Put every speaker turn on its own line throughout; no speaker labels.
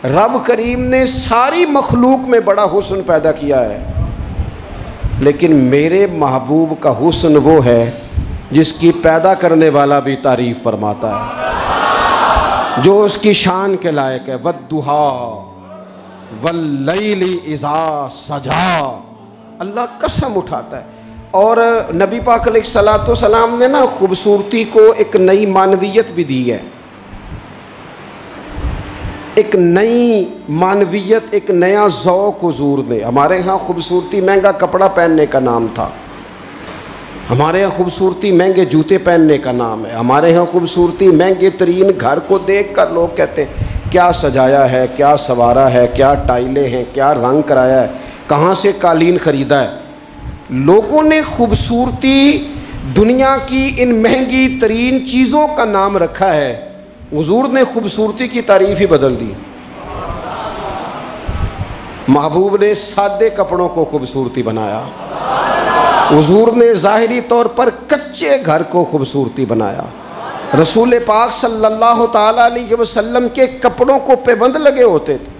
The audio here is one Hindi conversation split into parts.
रब करीम ने सारी मखलूक में बड़ा हुस्न पैदा किया है, लेकिन मेरे महबूब का हुस्न वो है जिसकी पैदा करने वाला भी तारीफ़ फरमाता है, जो उसकी शान के लायक है। वद्दुहा वल्लैली इज़ा सजा, अल्लाह कसम उठाता है। और नबी पाक अलैहिस्सलातु वस्सलाम ने ना खूबसूरती को एक नई मानवियत भी दी है, एक नई मानवियत, एक नया ज़ौक़ हुज़ूर ने। हमारे यहाँ खूबसूरती महंगा कपड़ा पहनने का नाम था, हमारे यहाँ खूबसूरती महंगे जूते पहनने का नाम है, हमारे यहाँ खूबसूरती महंगे तरीन घर को देख कर लोग कहते हैं क्या सजाया है, क्या संवारा है, क्या टाइलें हैं, क्या रंग कराया है, कहाँ से कालीन ख़रीदा है। लोगों ने खूबसूरती दुनिया की इन महंगी तरीन चीज़ों का नाम रखा है, हुजूर ने खूबसूरती की तारीफ़ ही बदल दी। महबूब ने सादे कपड़ों को खूबसूरती बनाया, हुजूर ने ज़ाहिरी तौर पर कच्चे घर को खूबसूरती बनाया। रसूल पाक सल्लल्लाहु ताला अलैहि वसल्लम के कपड़ों को पेबंद लगे होते थे,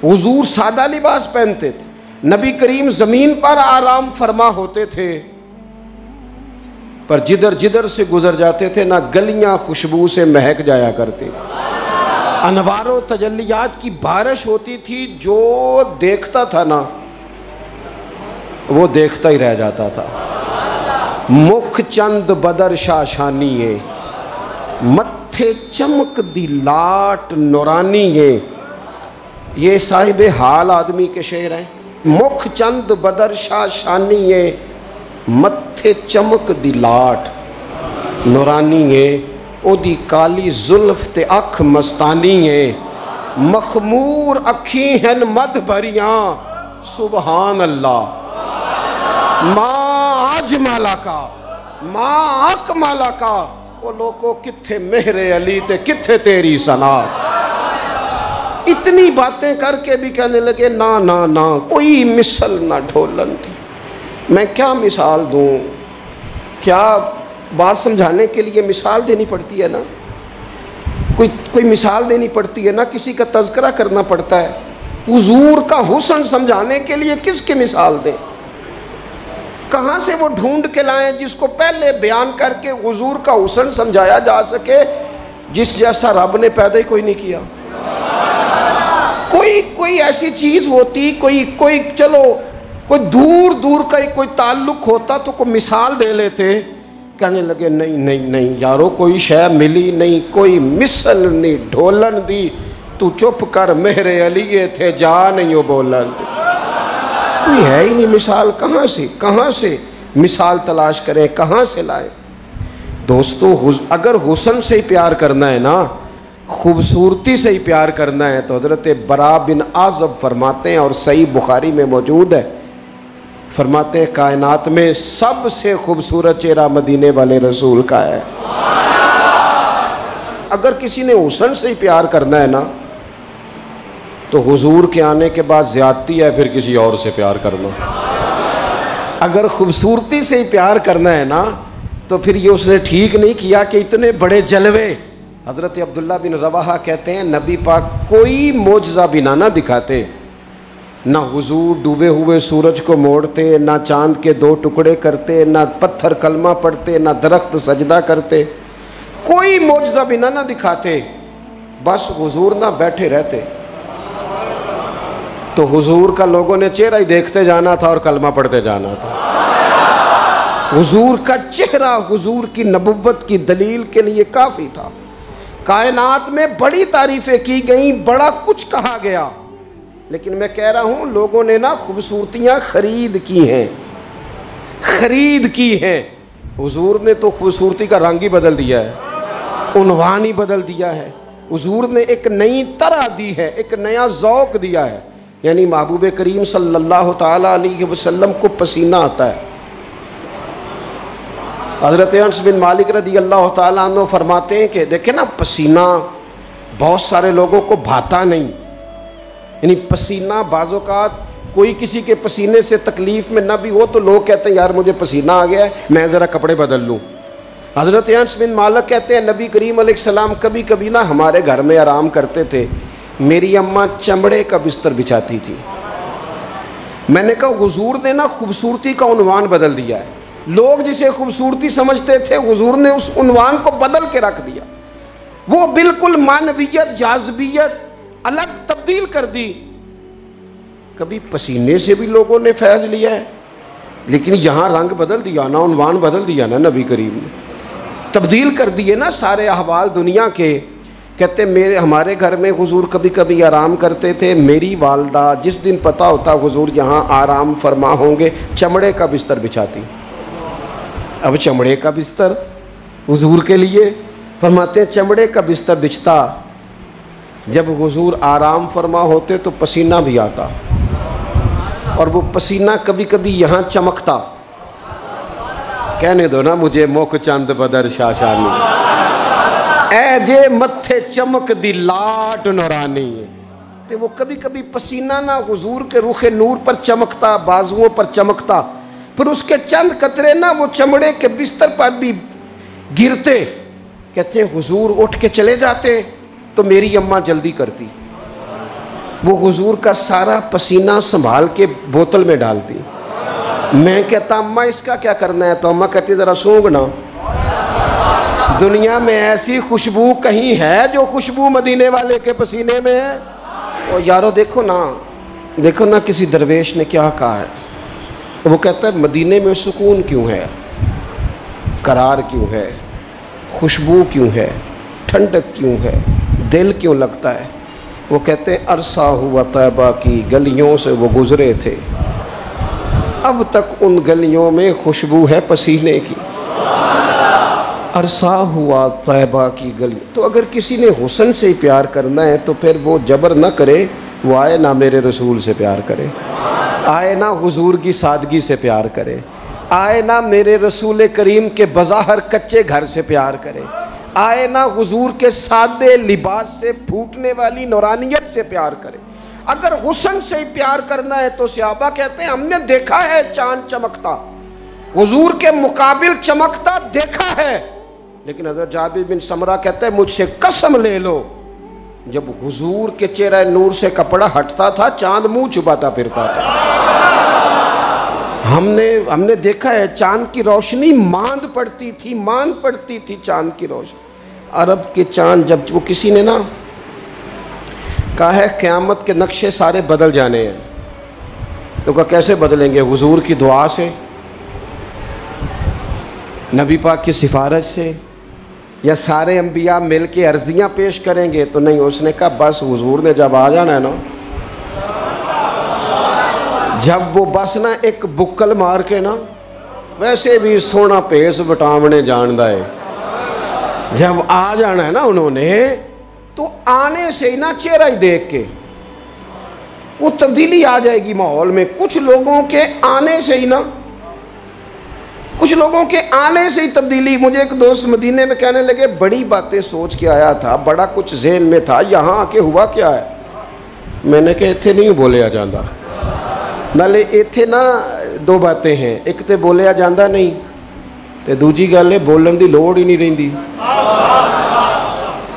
हुजूर सादा लिबास पहनते थे, नबी करीम ज़मीन पर आराम फरमा होते थे, पर जिधर जिधर से गुजर जाते थे ना गलियां खुशबू से महक जाया करती थी, अनवारों तजल्लियात की बारिश होती थी, जो देखता था ना वो देखता ही रह जाता था। मुख चंद बदर शाशानी है, मत्थे चमक दी लाट नूरानी है, ये साहिब हाल आदमी के शेर हैं। मुख चंद बदर शाशानी है, मत्थे चमक दी लाट नूरानी है, ओदी काली जुल्फ ते अख मस्तानी है, मखमूर अखी हैं मद भरियां सुबहान अल्लाह। माँ आज माला का माँ अक माला का, वो लोगों कित्थे मेहरे अली ते कित्थे तेरी सना। इतनी बातें करके भी कहने लगे ना ना ना कोई मिसल ना ढोलन थी। मैं क्या मिसाल दूँ, क्या बात समझाने के लिए मिसाल देनी पड़ती है ना, कोई मिसाल देनी पड़ती है ना, किसी का तज़किरा करना पड़ता है। हुजूर का हुस्न समझाने के लिए किसकी मिसाल दें, कहाँ से वो ढूंढ के लाएं जिसको पहले बयान करके हुजूर का हुस्न समझाया जा सके, जिस जैसा रब ने पैदा ही कोई नहीं किया। कोई ऐसी चीज़ होती, कोई चलो कोई दूर दूर का कोई ताल्लुक होता तो कोई मिसाल दे लेते। कहने लगे नहीं नहीं नहीं यारो, कोई शय मिली नहीं, कोई मिसल नहीं ढोलन दी, तू चुप कर मेरे अलिये थे जा नहीं हो बोलन दी। कोई है ही नहीं मिसाल, कहाँ से मिसाल तलाश करें, कहाँ से लाएं। दोस्तों अगर हुस्न से ही प्यार करना है ना, खूबसूरती से ही प्यार करना है, तो हज़रत बरा बिन आज़ब फरमाते हैं और सही बुखारी में मौजूद है, फरमाते हैं कायनात में सबसे खूबसूरत चेहरा मदीने वाले रसूल का है। अगर किसी ने हुस्न से ही प्यार करना है ना, तो हुजूर के आने के बाद ज़्यादती है फिर किसी और से प्यार करना। अगर खूबसूरती से ही प्यार करना है ना, तो फिर ये उसने ठीक नहीं किया कि इतने बड़े जलवे। हज़रत अब्दुल्ला बिन रवाहा कहते हैं नबी पाक कोई मोजज़ा बिना ना दिखाते, ना हुजूर डूबे हुए सूरज को मोड़ते, ना चांद के दो टुकड़े करते, ना पत्थर कलमा पढ़ते, ना दरख्त सजदा करते, कोई मोजज़ा बिना ना दिखाते, बस हुजूर ना बैठे रहते। तो हुजूर का लोगों ने चेहरा ही देखते जाना था और कलमा पढ़ते जाना था। हुजूर का चेहरा हुजूर की नबुव्वत की दलील के लिए काफ़ी था। कायनात में बड़ी तारीफ़ें की गई, बड़ा कुछ कहा गया, लेकिन मैं कह रहा हूँ लोगों ने ना खूबसूरतियाँ खरीद की हैं। हुजूर ने तो खूबसूरती का रंग ही बदल दिया है, उन्वान ही बदल दिया है। हुजूर ने एक नई तरह दी है, एक नया ज़ौक़ दिया है। यानी महबूब करीम सल्लल्लाहु ताला अलैहि वसल्लम को पसीना आता है। हज़रत अनस बिन मालिक रज़ी अल्लाह ताला अन्हु फरमाते हैं कि देखें ना, पसीना बहुत सारे लोगों को भाता नहीं। यानी पसीना बाज़ौक़ात कोई किसी के पसीने से तकलीफ़ में ना भी हो तो लोग कहते हैं यार मुझे पसीना आ गया है, मैं ज़रा कपड़े बदल लूँ। हज़रत अनस बिन मालिक कहते हैं नबी करीम अलैहिस्सलाम कभी कभी ना हमारे घर में आराम करते थे, मेरी अम्मा चमड़े का बिस्तर बिछाती थी। मैंने कहा हुजूर ने ना खूबसूरती का उन्वान बदल दिया है। लोग जिसे खूबसूरती समझते थे हुजूर ने उस उन्वान को बदल के रख दिया। वो बिल्कुल मानवियत जाज़बियत अलग तब्दील कर दी। कभी पसीने से भी लोगों ने फैज़ लिया है, लेकिन यहाँ रंग बदल दिया ना, उन्वान बदल दिया ना, नबी करीम ने तब्दील कर दिए ना सारे अहवाल दुनिया के। कहते हमारे घर में हुजूर कभी कभी आराम करते थे। मेरी वालदा जिस दिन पता होता हुजूर यहाँ आराम फरमा होंगे, चमड़े का बिस्तर बिछाती। अब चमड़े का बिस्तर हुजूर के लिए, फरमाते हैं चमड़े का बिस्तर बिछता। जब हुजूर आराम फरमा होते तो पसीना भी आता, और वो पसीना कभी कभी यहाँ चमकता। कहने दो ना मुझे मुख चंद बदर शाशानी, ऐ जे मत्थे चमक दी लाट नौरानी। तो वो कभी कभी पसीना ना हुजूर के रुखे नूर पर चमकता, बाजुओं पर चमकता, फिर उसके चंद कतरे ना वो चमड़े के बिस्तर पर भी गिरते। कहते हैं हुजूर उठ के चले जाते तो मेरी अम्मा जल्दी करती, वो हुजूर का सारा पसीना संभाल के बोतल में डालती। मैं कहता अम्मा इसका क्या करना है, तो अम्मा कहती ज़रा सूंघना। दुनिया में ऐसी खुशबू कहीं है जो खुशबू मदीने वाले के पसीने में है? और यारो देखो ना किसी दरवेश ने क्या कहा है। वो कहता है मदीने में सुकून क्यों है, करार क्यों है, खुशबू क्यों है, ठंडक क्यों है, दिल क्यों लगता है। वो कहते हैं अरसा हुआ तैबा की गलियों से वो गुजरे थे, अब तक उन गलियों में खुशबू है पसीने की। अरसा हुआ तैबा की गली। तो अगर किसी ने हुस्न से ही प्यार करना है तो फिर वो जबर ना करे, वो आए ना मेरे रसूल से प्यार करे, आए ना हुजूर की सादगी से प्यार करे, आए ना मेरे रसूल करीम के बज़ाहर कच्चे घर से प्यार करे, आए ना हुजूर के सादे लिबास से फूटने वाली नौरानियत से प्यार करे। अगर हुस्न से ही प्यार करना है तो सहाबा कहते हैं हमने देखा है चांद चमकता, हुजूर के मुकाबिल चमकता देखा है। लेकिन हज़रत जाबिर बिन समरा कहते हैं मुझसे कसम ले लो, जब हुजूर के चेहरे नूर से कपड़ा हटता था चांद मुंह छुपाता फिरता था। हमने देखा है चांद की रोशनी मांद पड़ती थी चांद की रोशनी। अरब के चांद जब वो किसी ने ना कहा है क़यामत के नक्शे सारे बदल जाने हैं, तो कहा कैसे बदलेंगे? हुजूर की दुआ से, नबी पाक की सिफारिश से, या सारे अंबिया मिल के अर्जियाँ पेश करेंगे? तो नहीं, उसने कहा बस हुजूर ने जब आ जाना है ना, जब वो बस ना एक बुक्कल मार के ना, वैसे भी सोना पेस वटावने जानदा है, जब आ जाना है ना उन्होंने, तो आने से ही ना चेहरा ही देख के वो तब्दीली आ जाएगी माहौल में। कुछ लोगों के आने से ही तब्दीली। मुझे एक दोस्त मदीने में कहने लगे बड़ी बातें सोच के आया था, बड़ा कुछ ज़हन में था, यहाँ आके हुआ क्या है? मैंने कहा इत्थे नहीं बोलिया जाता, नाले इत्थे ना दो बातें हैं, एक तो बोलिया जाता नहीं, तो दूजी गल है बोलन की लोड़ ही नहीं रही।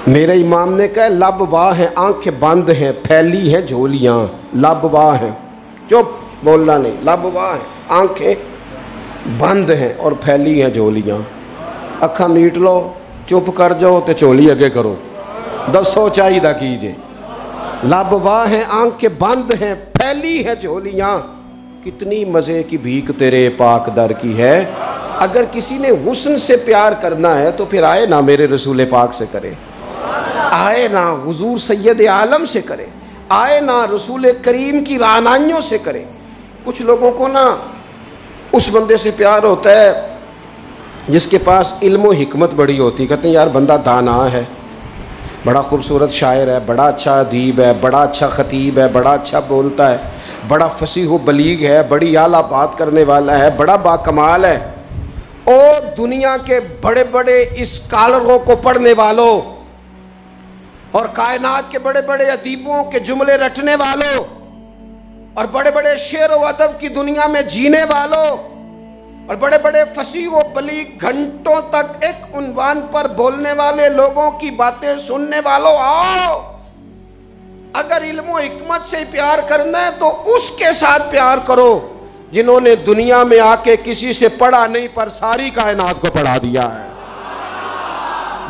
मेरे इमाम ने कहा लब वाह हैं, आंखें बंद हैं, फैली हैं झोलियाँ। लब वाह हैं, चुप बोलना नहीं, लब वाह हैं, आंखें बंद हैं और फैली हैं झोलियाँ। अखा मीट लो, चुप कर जाओ तो झोली अगे करो, दसो चाहिए कीजिए। लब वाह हैं, आंखें बंद हैं, फैली हैं झोलियाँ, कितनी मज़े की भीख तेरे पाक दर की है। अगर किसी ने हुस्न से प्यार करना है तो फिर आए ना मेरे रसूल पाक से करे, आए ना हुजूर सैयद आलम से करे, आए ना रसूल करीम की रानाइयों से करे। कुछ लोगों को ना उस बंदे से प्यार होता है जिसके पास इल्म व हिकमत बड़ी होती। कहते हैं यार बंदा दाना है, बड़ा खूबसूरत शायर है, बड़ा अच्छा अदीब है, बड़ा अच्छा ख़तीब है, बड़ा अच्छा बोलता है, बड़ा फसीह व बलीग है, बड़ी आला बात करने वाला है, बड़ा बाकमाल है। और दुनिया के बड़े बड़े स्कॉलरों को पढ़ने वालों और कायनात के बड़े बड़े अदीबों के जुमले रटने वालों और बड़े बड़े शेर व अदब की दुनिया में जीने वालों और बड़े बड़े फसीह व बलीग घंटों तक एक उन्वान पर बोलने वाले लोगों की बातें सुनने वालों, आओ अगर इल्म हिकमत से प्यार करना है तो उसके साथ प्यार करो जिन्होंने दुनिया में आके किसी से पढ़ा नहीं पर सारी कायनात को पढ़ा दिया है।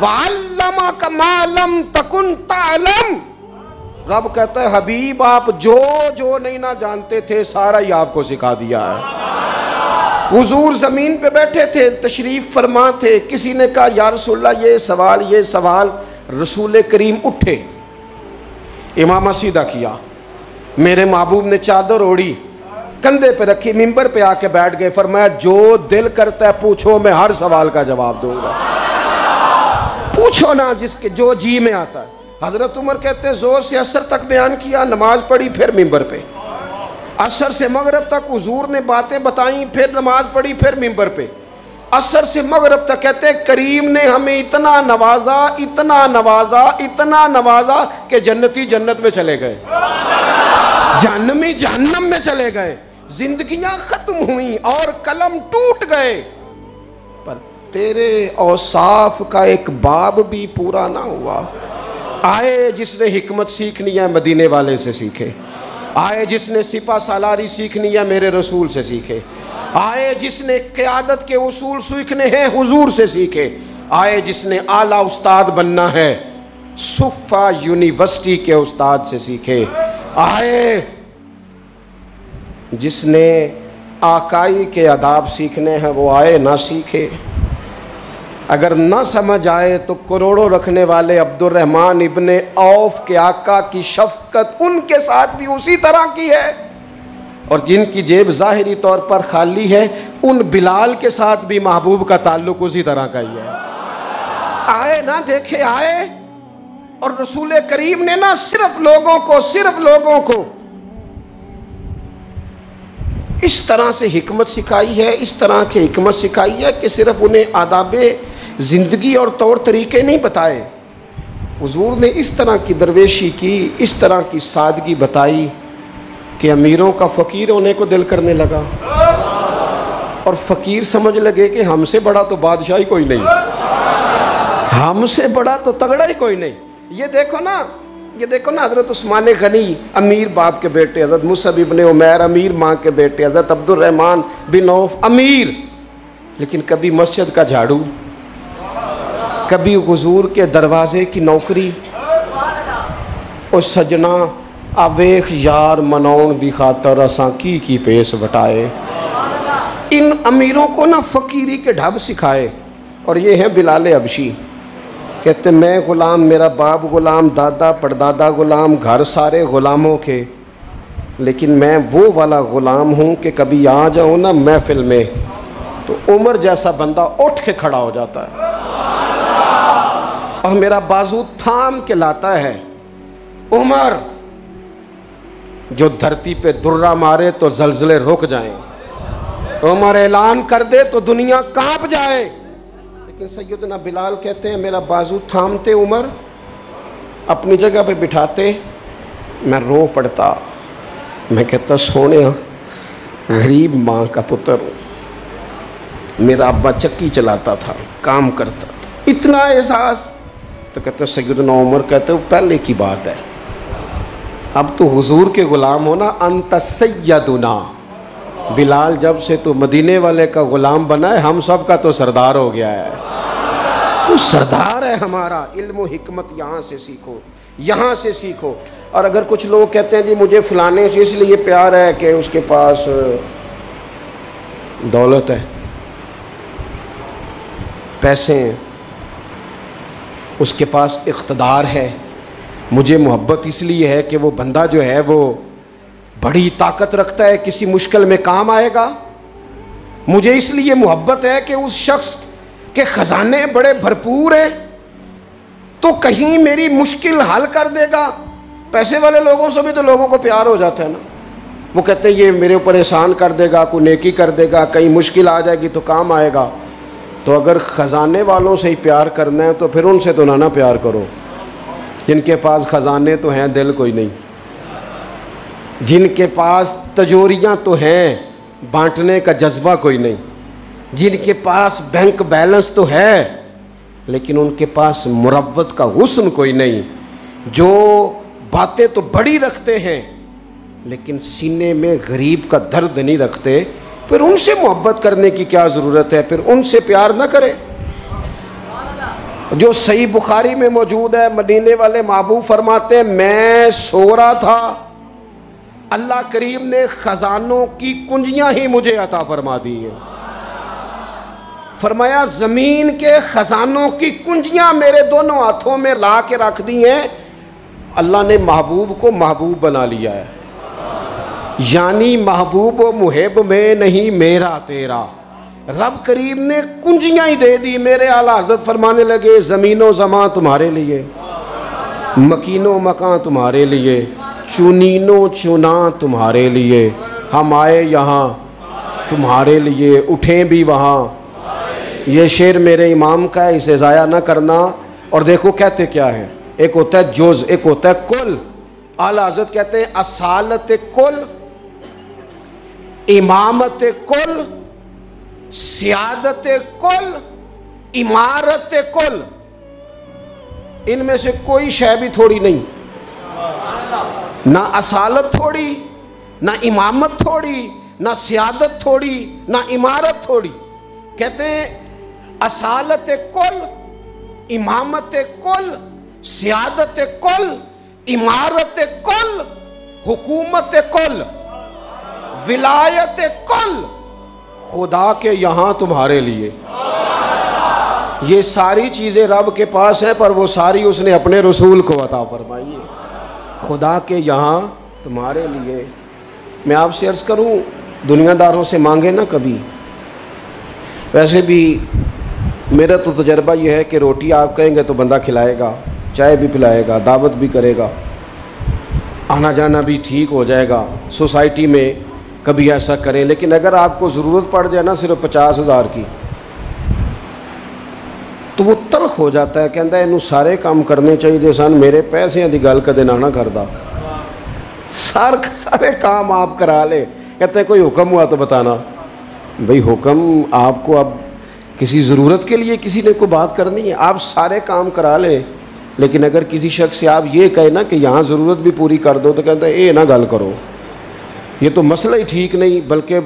वअल्लमक मा लम तकुन तअलम, रब कहता है हबीब आप जो जो नहीं ना जानते थे सारा ही आपको सिखा दिया है। हुजूर जमीन पे बैठे थे, तशरीफ फरमा थे, किसी ने कहा या रसूलल्लाह ये सवाल, रसूल करीम उठे, इमामा सीधा किया, मेरे महबूब ने चादर ओढ़ी, कंधे पे रखी, मिंबर पे आके बैठ गए, फरमाया जो दिल करता है पूछो, मैं हर सवाल का जवाब दूंगा, पूछो ना जिसके जो जी में आता है। हजरत उमर कहते हैं जोर से असर तक बयान किया, नमाज पढ़ी, फिर मिंबर पे, असर से मगरब तक हुजूर ने बातें बताई, फिर नमाज पढ़ी, फिर मिंबर पे, असर से मगरब तक। कहते हैं करीम ने हमें इतना नवाजा, इतना नवाजा, इतना नवाजा कि जन्नती जन्नत में चले गए, जहन्नमी जहन्नम में चले गए, जिंदगियां खत्म हुई और कलम टूट गए, पर तेरे औसाफ का एक बाब भी पूरा ना हुआ। आए जिसने हिकमत सीखनी है मदीने वाले से सीखे, आए जिसने सिपा सालारी सीखनी है मेरे रसूल से सीखे, आए जिसने क़यादत के उसूल सीखने हैं हुजूर से सीखे, आए जिसने आला उस्ताद बनना है सुफ़ा यूनिवर्सिटी के उस्ताद से सीखे, आए जिसने आकाई के आदाब सीखने हैं वो आए ना सीखे। अगर ना समझ आए तो करोड़ों रखने वाले अब्दुर्रहमान इब्ने औफ के आका की शफकत उनके साथ भी उसी तरह की है, और जिनकी जेब ज़ाहिरी तौर पर खाली है उन बिलाल के साथ भी महबूब का ताल्लुक उसी तरह का ही है। आए ना देखे आए, और रसूल करीम ने ना सिर्फ लोगों को इस तरह से हिकमत सिखाई है, इस तरह की हिकमत सिखाई है कि सिर्फ उन्हें आदाबे ज़िंदगी और तौर तरीके नहीं बताए, हुजूर ने इस तरह की दरवेशी की, इस तरह की सादगी बताई कि अमीरों का फ़कीर होने को दिल करने लगा, और फ़कीर समझ लगे कि हमसे बड़ा तो बादशाह ही कोई नहीं, हमसे बड़ा तो तगड़ा ही कोई नहीं। ये देखो ना हज़रत उस्मान गनी अमीर बाप के बेटे, हज़रत मुसअब इब्ने उमैर अमीर माँ के बेटे, हज़रत अब्दुर्रहमान बिन औफ अमीर, लेकिन कभी मस्जिद का झाड़ू, कभी हुजूर के दरवाजे की नौकरी। और सजना आवेख यार मनौन दी खातर असां की पेश बटाए। इन अमीरों को ना फ़कीरी के ढब सिखाए। और ये है बिलाल हबशी, कहते मैं ग़ुलाम, मेरा बाप ग़ुलाम, दादा परदादा ग़ुलाम, घर सारे ग़ुलामों के, लेकिन मैं वो वाला ग़ुलाम हूँ कि कभी आ जाऊँ ना महफिल में तो उमर जैसा बंदा उठ के खड़ा हो जाता है और मेरा बाजू थाम के लाता है। उमर जो धरती पे दुर्रा मारे तो जलजले रुक जाएं, उमर ऐलान कर दे तो दुनिया कांप जाए। लेकिन सैयदना बिलाल कहते हैं मेरा बाजू थामते उमर, अपनी जगह पे बिठाते, मैं रो पड़ता। मैं कहता सोने गरीब माँ का पुत्र हूँ, मेरा अब्बा चक्की चलाता था, काम करता था, इतना एहसास। तो कहते सैयदना उमर कहते वो पहले की बात है, अब तो हुजूर के ग़ुलाम हो ना। अंत सैयदुना बिलाल, जब से तो मदीने वाले का ग़ुलाम बना है हम सब का तो सरदार हो गया है, तो सरदार है हमारा। इल्म व हिकमत यहाँ से सीखो, यहाँ से सीखो। और अगर कुछ लोग कहते हैं जी मुझे फलाने से इसलिए प्यार है कि उसके पास दौलत है, पैसे हैं, उसके पास इख्तदार है, मुझे मोहब्बत इसलिए है कि वो बंदा जो है वो बड़ी ताकत रखता है, किसी मुश्किल में काम आएगा, मुझे इसलिए मोहब्बत है कि उस शख्स के ख़जाने बड़े भरपूर हैं तो कहीं मेरी मुश्किल हल कर देगा। पैसे वाले लोगों से भी तो लोगों को प्यार हो जाता है ना, वो कहते हैं ये मेरे ऊपर एहसान कर देगा, कोई नेकी कर देगा, कहीं मुश्किल आ जाएगी तो काम आएगा। तो अगर ख़जाने वालों से ही प्यार करना है तो फिर उनसे तो ना प्यार करो जिनके पास ख़जाने तो हैं, दिल कोई नहीं, जिनके पास तजोरियाँ तो हैं, बांटने का जज्बा कोई नहीं, जिनके पास बैंक बैलेंस तो है लेकिन उनके पास मुरव्वत का हुस्न कोई नहीं, जो बातें तो बड़ी रखते हैं लेकिन सीने में गरीब का दर्द नहीं रखते, फिर उनसे मोहब्बत करने की क्या ज़रूरत है? फिर उनसे प्यार ना करें। जो सही बुखारी में मौजूद है, मदीने वाले महबूब फरमाते हैं, मैं सो रहा था, अल्लाह करीम ने खजानों की कुंजियां ही मुझे अता फरमा दी हैं। फरमाया जमीन के खजानों की कुंजियां मेरे दोनों हाथों में ला के रख दी हैं। अल्लाह ने महबूब को महबूब बना लिया है, यानी महबूब व मुहिब में नहीं मेरा तेरा। रब करीम ने कुंजियां ही दे दी। मेरे आला हज़रत फरमाने लगे, ज़मीनो ज़मां तुम्हारे लिए, मकीनो मकान तुम्हारे लिए, चुनीनो चुना तुम्हारे लिए, हम आए यहाँ तुम्हारे लिए, उठें भी वहाँ। ये शेर मेरे इमाम का है, इसे ज़ाया ना करना। और देखो कहते क्या है, एक होता है जुज़, एक होता है कुल। आला हज़रत कहते हैं असालत कुल, इमामत कुल, सियादत कुल, इमारत कुल। इनमें से कोई शय भी थोड़ी नहीं, ना असालत थोड़ी, ना इमामत थोड़ी, ना सियादत थोड़ी, ना इमारत थोड़ी। कहते हैं असालत कुल, इमामत कुल, सियादत कुल, इमारत कुल, हुकूमत कुल, विलायत कुल, खुदा के यहाँ तुम्हारे लिए। ये सारी चीज़ें रब के पास है, पर वो सारी उसने अपने रसूल को अता फरमाई है। खुदा के यहाँ तुम्हारे लिए। मैं आपसे अर्ज़ करूँ, दुनियादारों से मांगे ना कभी। वैसे भी मेरा तो तजर्बा ये है कि रोटी आप कहेंगे तो बंदा खिलाएगा, चाय भी पिलाएगा, दावत भी करेगा, आना जाना भी ठीक हो जाएगा। सोसाइटी में कभी ऐसा करें, लेकिन अगर आपको ज़रूरत पड़ जाए ना सिर्फ 50,000 की, तो वो तलख हो जाता है। कहता है इनू सारे काम करने चाहिए सन, मेरे पैसे की गल कदे ना करदा, सारे काम आप करा ले। कहते हैं कोई हुक्म हुआ तो बताना। भाई हुक्म आपको अब किसी ज़रूरत के लिए किसी ने कोई बात करनी है, आप सारे काम करा ले। लेकिन अगर किसी शख्स से आप ये कहें ना कि यहाँ ज़रूरत भी पूरी कर दो, तो कहता है ये ना गल करो, ये तो मसला ही ठीक नहीं। बल्कि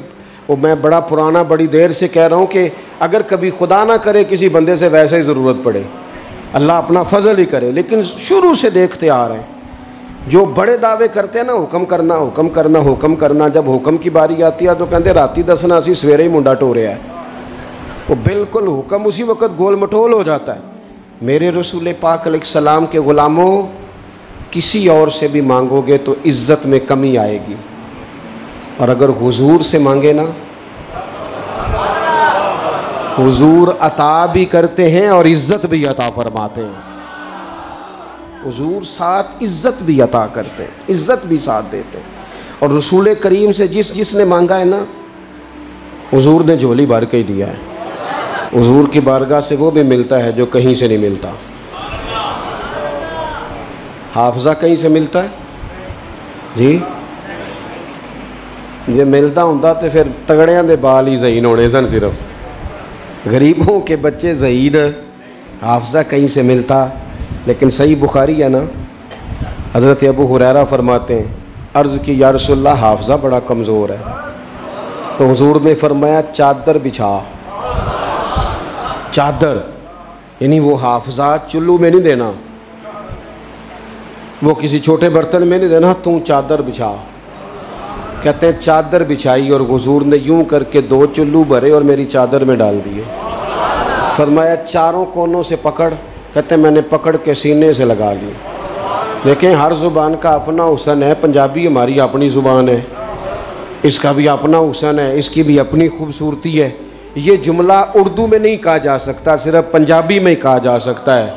वो मैं बड़ा पुराना बड़ी देर से कह रहा हूँ कि अगर कभी खुदा ना करे किसी बंदे से वैसे ही ज़रूरत पड़े, अल्लाह अपना फजल ही करे। लेकिन शुरू से देखते आ रहे हैं जो बड़े दावे करते हैं ना, हुक्म करना हुक्म करना हुक्म करना, जब हुक्म की बारी आती है तो कहते राती दसना असी सवेरे ही मुंडा टोरिया है। वो बिल्कुल हुक्म उसी वक्त गोल मटोल हो जाता है। मेरे रसूल पाक अलैहिस्सलाम के ग़ुलामों, किसी और से भी मांगोगे तो इज़्ज़त में कमी आएगी, और अगर हुजूर से मांगे ना, हुजूर अता भी करते हैं और इज़्ज़त भी अता फरमाते हैं। हुजूर साथ इज़्ज़त भी अता करते हैं, इज़्ज़त भी साथ देते हैं। और रसूल करीम से जिसने मांगा है ना, हुजूर ने झोली भर के ही दिया है। हुजूर की बारगाह से वो भी मिलता है जो कहीं से नहीं मिलता। हाफजा कहीं से मिलता है जी, जे मिलता होंदा तो फिर तगड़ियां दे बाल ही ज़हीन होने सन, सिर्फ गरीबों के बच्चे ज़हीन। हाफजा कहीं से मिलता। लेकिन सही बुखारी है ना, हज़रत अबू हुरैरा फरमाते हैं, अर्ज़ की या रसूलल्लाह हाफजा बड़ा कमज़ोर है, तो हुजूर ने फरमाया चादर बिछा। चादर यानी वो हाफजा चुल्लू में नहीं देना, वो किसी छोटे बर्तन में नहीं देना, तू चादर बिछा। कहते हैं चादर बिछाई और हुजूर ने यूं करके 2 चुल्लू भरे और मेरी चादर में डाल दिए। फरमाया चारों कोनों से पकड़। कहते हैं मैंने पकड़ के सीने से लगा ली। देखें हर ज़ुबान का अपना हुस्न है। पंजाबी हमारी अपनी ज़ुबान है, इसका भी अपना हुस्न है, इसकी भी अपनी खूबसूरती है। ये जुमला उर्दू में नहीं कहा जा सकता, सिर्फ पंजाबी में ही कहा जा सकता है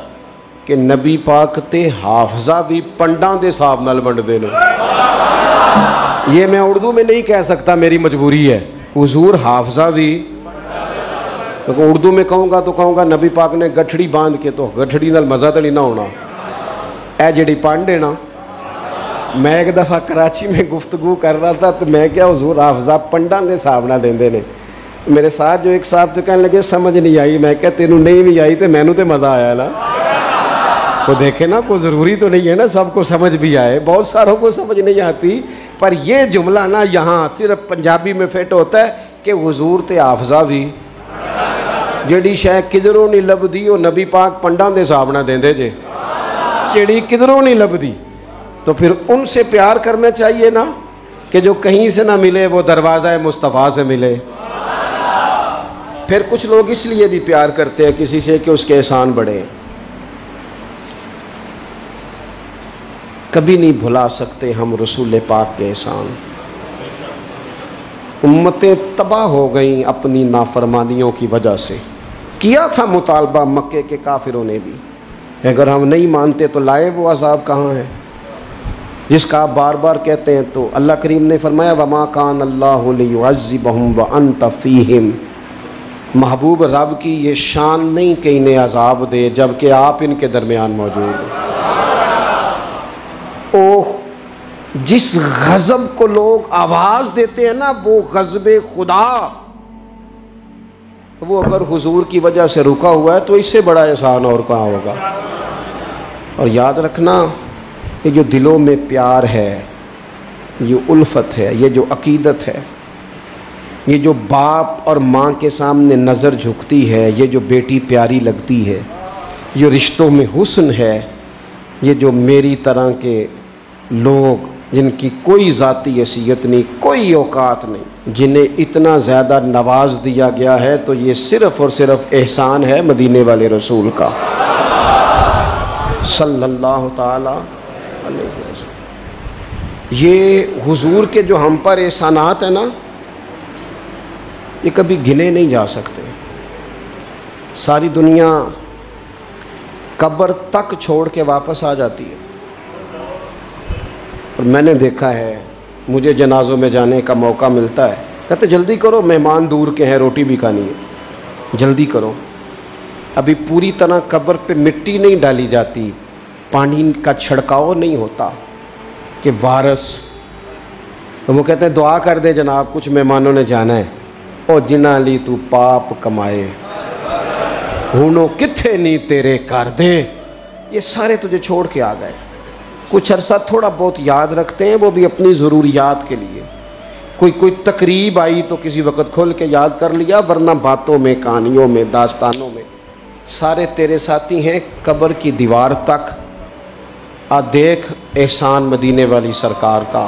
कि नबी पाक ते हाफजा भी पंडां दे हिसाब नाल वंडदे ने। ये मैं उर्दू में नहीं कह सकता, मेरी मजबूरी है। हुजूर हाफजा भी, तो उर्दू में कहूँगा तो कहूँगा नबी पाक ने गठड़ी बांध के, तो गठड़ी नाल मज़ा तो नहीं ना होना। ए जिहड़ी पंड है ना, मैं एक दफ़ा कराची में गुफ्तगू कर रहा था तो मैं क्या हुजूर हाफजा पंडां दे हिसाब नाल देंदे ने। मेरे साथ जो एक साहब तो कहने लगे समझ नहीं आई। मैं क्या तेनू नहीं भी आई तो मैनू तो मज़ा आया ना। तो देखे ना, कोई ज़रूरी तो नहीं है ना सबको समझ भी आए, बहुत सारों को समझ नहीं आती, पर ये जुमला ना यहाँ सिर्फ पंजाबी में फिट होता है कि हुजूर ते हाफजा भी जेड़ी शै किधरों नहीं लभदी वो नबी पाक पंडा दे हिसाब नाल देंदे जे, जेड़ी किधरों नहीं लभदी। तो फिर उनसे प्यार करना चाहिए ना, कि जो कहीं से ना मिले वो दरवाज़ा मुस्तफ़ा से मिले। फिर कुछ लोग इसलिए भी प्यार करते हैं किसी से कि उसके एहसान बढ़े। कभी नहीं भुला सकते हम रसूल पाक के एहसान। उम्मतें तबाह हो गईं अपनी नाफरमानियों की वजह से। किया था मुतालबा मक्के के काफिरों ने भी, अगर हम नहीं मानते तो लाए वो अजाब कहाँ है जिसका आप बार बार कहते हैं। तो अल्लाह करीम ने फरमाया वमा कान अल्लाहु लियुअज़्ज़िबहुम व अंत फ़ीहिम। महबूब रब की ये शान नहीं कि इन्हें अजाब दे जबकि आप इनके दरमियान मौजूद हैं। ओह, जिस गज़ब को लोग आवाज़ देते हैं ना, वो गज़ब खुदा, वो अगर हुजूर की वजह से रुका हुआ है तो इससे बड़ा एहसान और कहाँ होगा। और याद रखना, ये जो दिलों में प्यार है, ये उल्फत है, ये जो अकीदत है, ये जो बाप और माँ के सामने नज़र झुकती है, ये जो बेटी प्यारी लगती है, ये रिश्तों में हुस्न है, ये जो मेरी तरह के लोग जिनकी कोई ज़ाती हैसियत नहीं, कोई औकात नहीं, जिन्हें इतना ज़्यादा नवाज दिया गया है, तो ये सिर्फ़ और सिर्फ एहसान है मदीने वाले रसूल का सल्लल्लाहु ताला अलैहि वसल्लम। ये हुजूर के जो हम पर एहसानात हैं ना, ये कभी गिने नहीं जा सकते। सारी दुनिया कब्र तक छोड़ के वापस आ जाती है। और मैंने देखा है, मुझे जनाज़ों में जाने का मौका मिलता है, कहते जल्दी करो मेहमान दूर के हैं, रोटी भी खानी है, जल्दी करो। अभी पूरी तरह कब्र पे मिट्टी नहीं डाली जाती, पानी का छिड़काव नहीं होता कि वारस। तो वो कहते हैं दुआ कर दे जनाब, कुछ मेहमानों ने जाना है। और जिन्ना ली तू पाप कमाए हुनो किथे नहीं तेरे कर दे। ये सारे तुझे छोड़ के आ गए। कुछ अरसा थोड़ा बहुत याद रखते हैं, वो भी अपनी ज़रूरियात के लिए। कोई तकरीब आई तो किसी वक़्त खोल के याद कर लिया, वरना बातों में, कहानियों में, दास्तानों में सारे तेरे साथी हैं। कब्र की दीवार तक आ देख एहसान मदीने वाली सरकार का,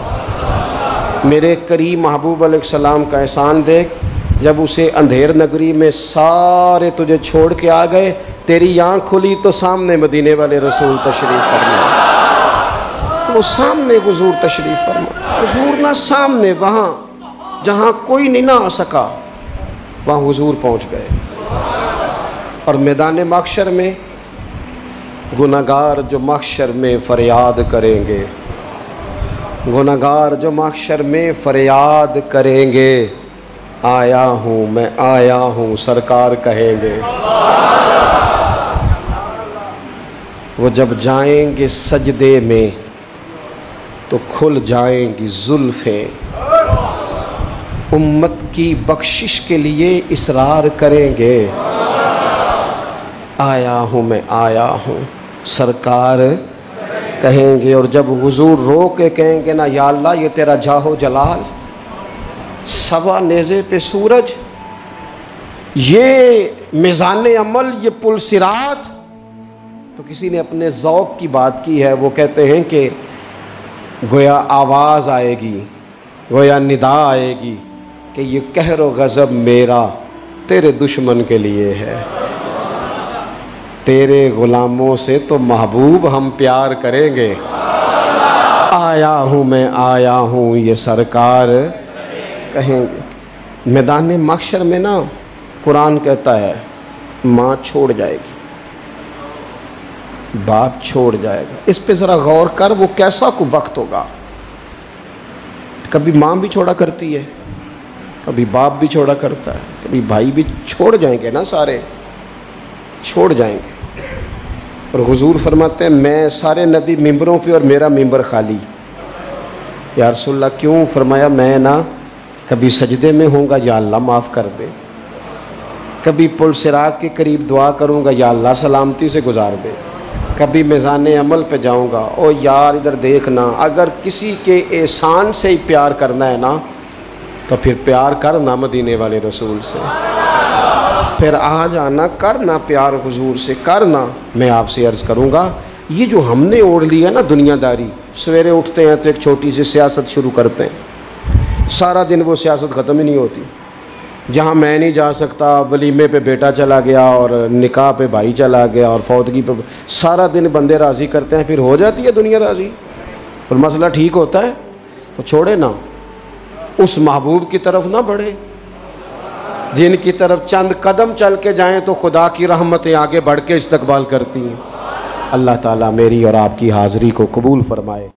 मेरे करीम महबूब अलैहिस्सलाम का एहसान देख। जब उसे अंधेर नगरी में सारे तुझे छोड़ के आ गए, तेरी आँख खुली तो सामने मदीने वाले रसूल तशरीफ़ फरमा। वो सामने हुजूर तशरीफ़ फरमा, हुजूर ना सामने, वहाँ जहाँ कोई नहीं ना आ सका, वहाँ हुजूर पहुँच गए। और मैदान महशर में गुनाहगार जो महशर में फरियाद करेंगे, गुनाहगार जो महशर में फरियाद करेंगे, आया हूँ मैं आया हूँ सरकार कहेंगे। वो जब जाएंगे सजदे में तो खुल जाएंगी जुल्फ़ें, उम्मत की बख्शिश के लिए इसरार करेंगे। आया हूँ मैं आया हूँ सरकार कहेंगे। और जब हुजूर रो के कहेंगे ना, या अल्लाह ये तेरा जाहो जलाल, सवा नेज़े पे सूरज, ये मिज़ान अमल, ये पुल सिरात। तो किसी ने अपने ज़ौक़ की बात की है, वो कहते हैं कि गोया आवाज़ आएगी, गोया निदा आएगी कि ये कहर व गज़ब मेरा तेरे दुश्मन के लिए है। तेरे ग़ुलामों से तो महबूब हम प्यार करेंगे। आया हूँ मैं आया हूँ ये सरकार कहेंगे। मैदान महशर में ना, कुरान कहता है माँ छोड़ जाएगी, बाप छोड़ जाएगा। इस पे ज़रा गौर कर, वो कैसा को वक्त होगा। कभी माँ भी छोड़ा करती है, कभी बाप भी छोड़ा करता है, कभी भाई भी छोड़ जाएंगे ना, सारे छोड़ जाएंगे। और हुजूर फरमाते हैं मैं सारे नबी मिंबरों पे और मेरा मिंबर खाली। या रसूलल्लाह क्यों? फरमाया मैं ना कभी सजदे में होऊंगा, या अल्लाह माफ़ कर दे, कभी पुल सिरात के करीब दुआ करूंगा, या अल्लाह सलामती से गुजार दे। कभी मिज़ान अमल पे जाऊँगा, ओ यार इधर देखना, अगर किसी के एहसान से ही प्यार करना है ना तो फिर प्यार करना मदीने वाले रसूल से, फिर आ जाना करना प्यार हुजूर से करना। मैं आपसे अर्ज़ करूँगा, ये जो हमने ओढ़ लिया ना दुनियादारी, सवेरे उठते हैं तो एक छोटी सी सियासत शुरू करते हैं, सारा दिन वो सियासत ख़त्म ही नहीं होती। जहाँ मैं नहीं जा सकता, वलीमे पे बेटा चला गया और निकाह पे भाई चला गया और फौतगी पे, सारा दिन बंदे राज़ी करते हैं, फिर हो जाती है दुनिया राज़ी और मसला ठीक होता है। तो छोड़े ना, उस महबूब की तरफ ना बढ़े जिनकी तरफ चंद कदम चल के जाएं तो खुदा की रहमतें आगे बढ़ के इस्तकबाल करती हैं। अल्लाह ताला मेरी और आपकी हाज़िरी को कबूल फरमाए।